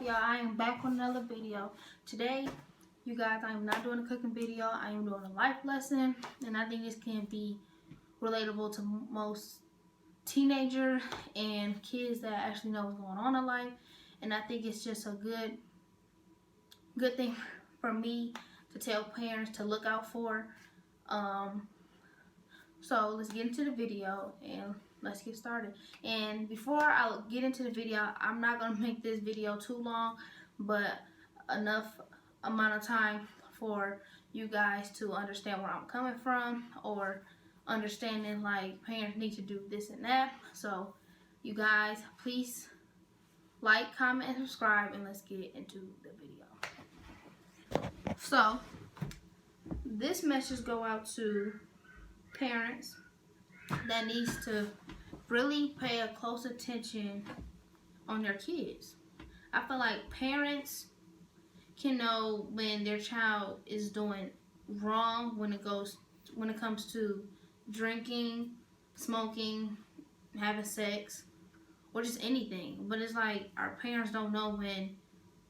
Y'all, I am back with another video. Today, you guys, I am not doing a cooking video. I am doing a life lesson, and I think this can be relatable to most teenagers and kids that actually know what's going on in life. And I think it's just a good thing for me to tell parents to look out for. So let's get into the video and let's get started. And before I get into the video, I'm not gonna make this video too long, but enough amount of time for you guys to understand where I'm coming from, or understanding like parents need to do this and that. So you guys, please like, comment, and subscribe, and let's get into the video. So this message go out to parents that needs to really pay a close attention on their kids. I feel like parents can know when their child is doing wrong when it comes to drinking, smoking, having sex, or just anything. But it's like our parents don't know when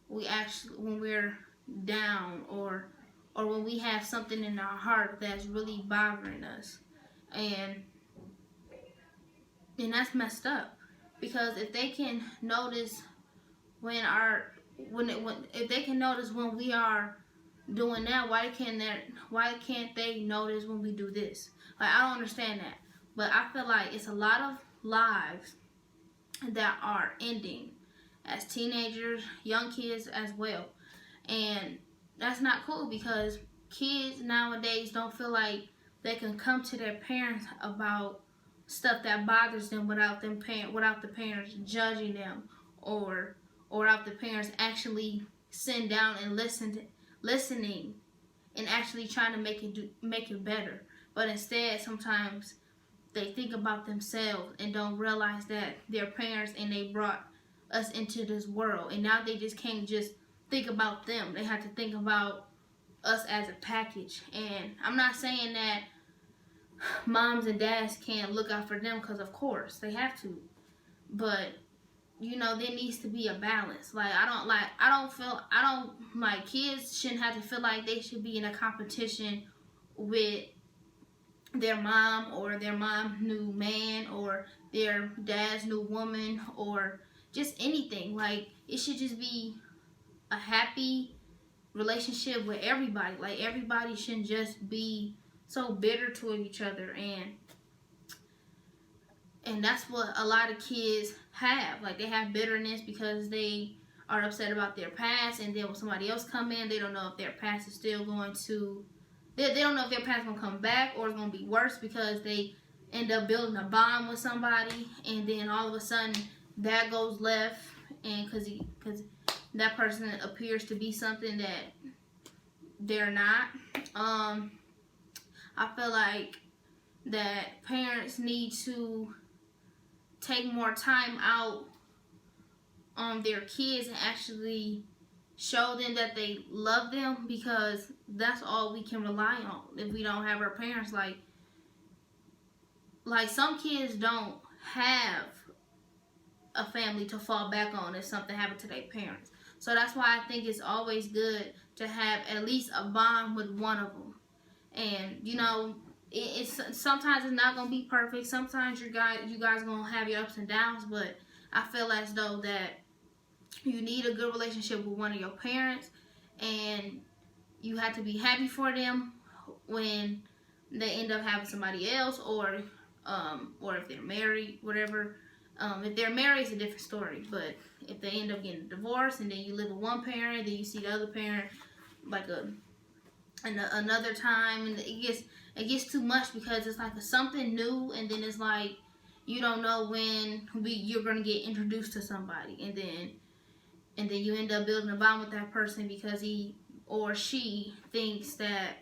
we're down, or when we have something in our heart that's really bothering us, and that's messed up. Because if they can notice when we are doing that, why can't they notice when we do this? Like, I don't understand that. But I feel like it's a lot of lives that are ending as teenagers, young kids as well. And that's not cool, because kids nowadays don't feel like they can come to their parents about stuff that bothers them without the parents judging them, or without the parents actually sitting down and listening and actually trying to make it better. But instead, sometimes they think about themselves and don't realize that they're parents and they brought us into this world, and now they just can't just think about them. They have to think about us as a package. And I'm not saying that moms and dads can't look out for them, because of course they have to, but there needs to be a balance. Like, kids shouldn't have to feel like they should be in a competition with their mom, or their mom's new man, or their dad's new woman, or just anything. Like, it should just be a happy relationship with everybody. Like, everybody shouldn't just be so bitter to each other, and that's what a lot of kids have. Like, they have bitterness because they are upset about their past, and then when somebody else come in, they don't know if their past is still going to, they don't know if their past is going to come back, or it's going to be worse, because they end up building a bond with somebody, and then all of a sudden that goes left, and because that person appears to be something that they're not. I feel like that parents need to take more time out on their kids and actually show them that they love them, because that's all we can rely on if we don't have our parents. Like some kids don't have a family to fall back on if something happened to their parents. So that's why I think it's always good to have at least a bond with one of them. And it's sometimes it's not gonna be perfect. Sometimes you guys gonna have your ups and downs, but I feel as though that you need a good relationship with one of your parents, and you have to be happy for them when they end up having somebody else, or if they're married, whatever. If they're married, it's a different story. But if they end up getting divorced, and then you live with one parent, then you see the other parent like another time, and it gets too much, because it's like something new, and then it's like you don't know when you're gonna get introduced to somebody, and then you end up building a bond with that person because he or she thinks that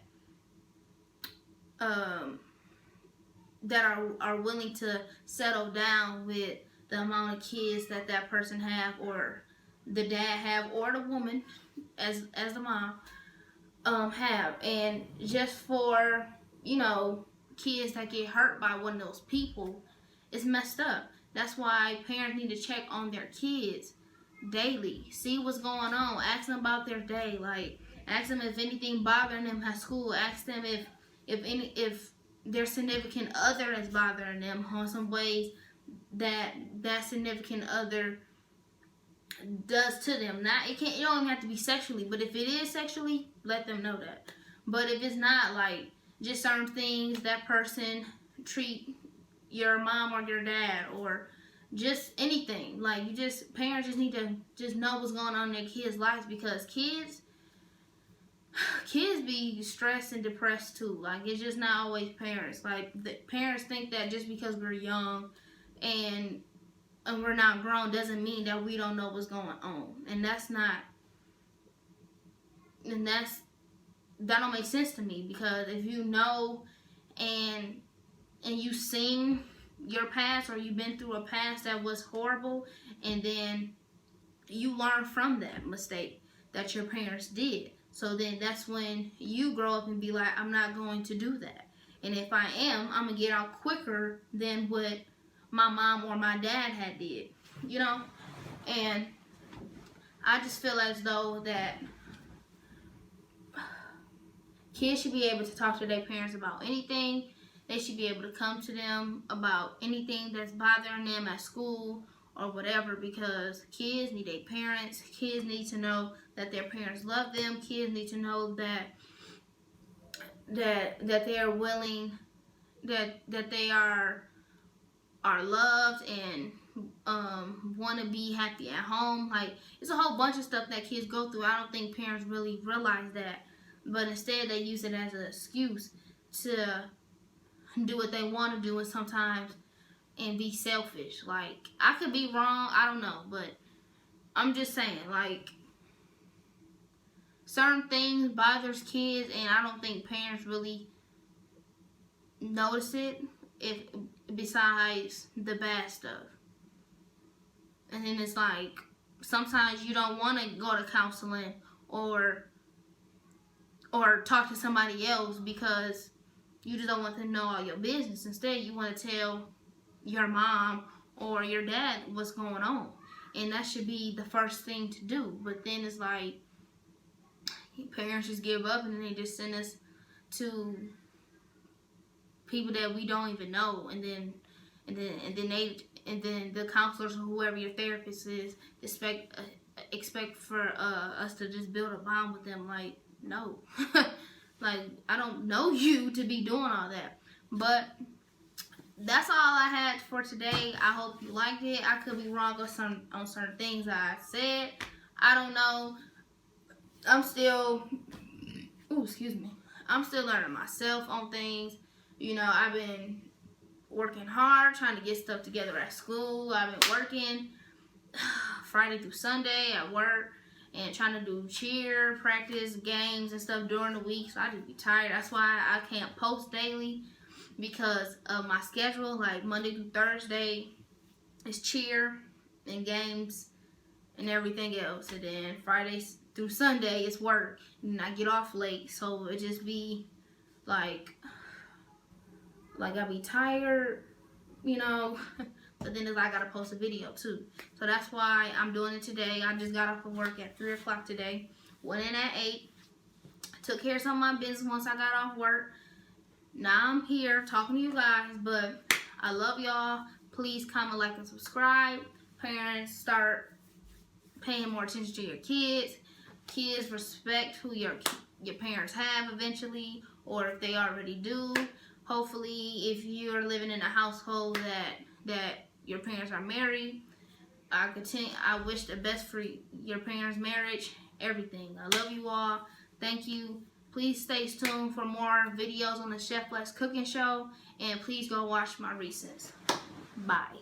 that are willing to settle down with the amount of kids that that person have, or the dad have, or the woman as the mom have. And just for, you know, kids that get hurt by one of those people, it's messed up. That's why parents need to check on their kids daily, see what's going on, ask them about their day, like ask them if anything bothering them at school, ask them if their significant other is bothering them on some ways that that significant other does to them. Not, it don't even have to be sexually, but if it is sexually, let them know that. But if it's not, like just certain things that person treat your mom or your dad, or just anything, like parents just need to just know what's going on in their kids' lives, because kids be stressed and depressed too. Like, it's just not always parents. Like, the parents think that just because we're young and we're not grown doesn't mean that we don't know what's going on. And that don't make sense to me, because if you know and you've seen your past, or you've been through a past that was horrible, and then you learn from that mistake that your parents did. So then that's when you grow up and be like, I'm not going to do that. And if I am, I'm going to get out quicker than what my mom or my dad had did, you know? And I just feel as though that kids should be able to talk to their parents about anything. They should be able to come to them about anything that's bothering them at school or whatever, because kids need their parents. Kids need to know that their parents love them. Kids need to know that they are willing, that they are loved and want to be happy at home. Like, it's a whole bunch of stuff that kids go through. I don't think parents really realize that, but instead they use it as an excuse to do what they want to do, and sometimes and be selfish. Like, I could be wrong, I don't know, but I'm just saying, like, certain things bothers kids, and I don't think parents really notice it, if besides the bad stuff. And then it's like, sometimes you don't want to go to counseling or talk to somebody else, because you just don't want to know all your business. Instead, you want to tell your mom or your dad what's going on, and that should be the first thing to do. But then it's like, parents just give up, and then they just send us to people that we don't even know, and then the counselors or whoever your therapist is expect for us to just build a bond with them. Like, no. Like, I don't know you to be doing all that. But that's all I had for today. I hope you liked it. I could be wrong on certain things I said. I don't know. I'm still learning myself on things. You know, I've been working hard, trying to get stuff together at school. I've been working Friday through Sunday at work, and trying to do cheer, practice, games, and stuff during the week. So I just be tired. That's why I can't post daily, because of my schedule. Like, Monday through Thursday is cheer and games and everything else. And then Friday through Sunday is work. And I get off late. So it just be like I be tired, you know. But then I gotta post a video too. So that's why I'm doing it today. I just got off of work at 3 o'clock today. Went in at 8. Took care of some of my business once I got off work. Now I'm here talking to you guys. But I love y'all. Please comment, like, and subscribe. Parents, start paying more attention to your kids. Kids, respect who your parents have eventually, or if they already do. Hopefully, if you're living in a household that your parents are married, I wish the best for your parents' marriage, everything. I love you all. Thank you. Please stay tuned for more videos on the Chef Lex Cooking Show, and please go watch my recents. Bye.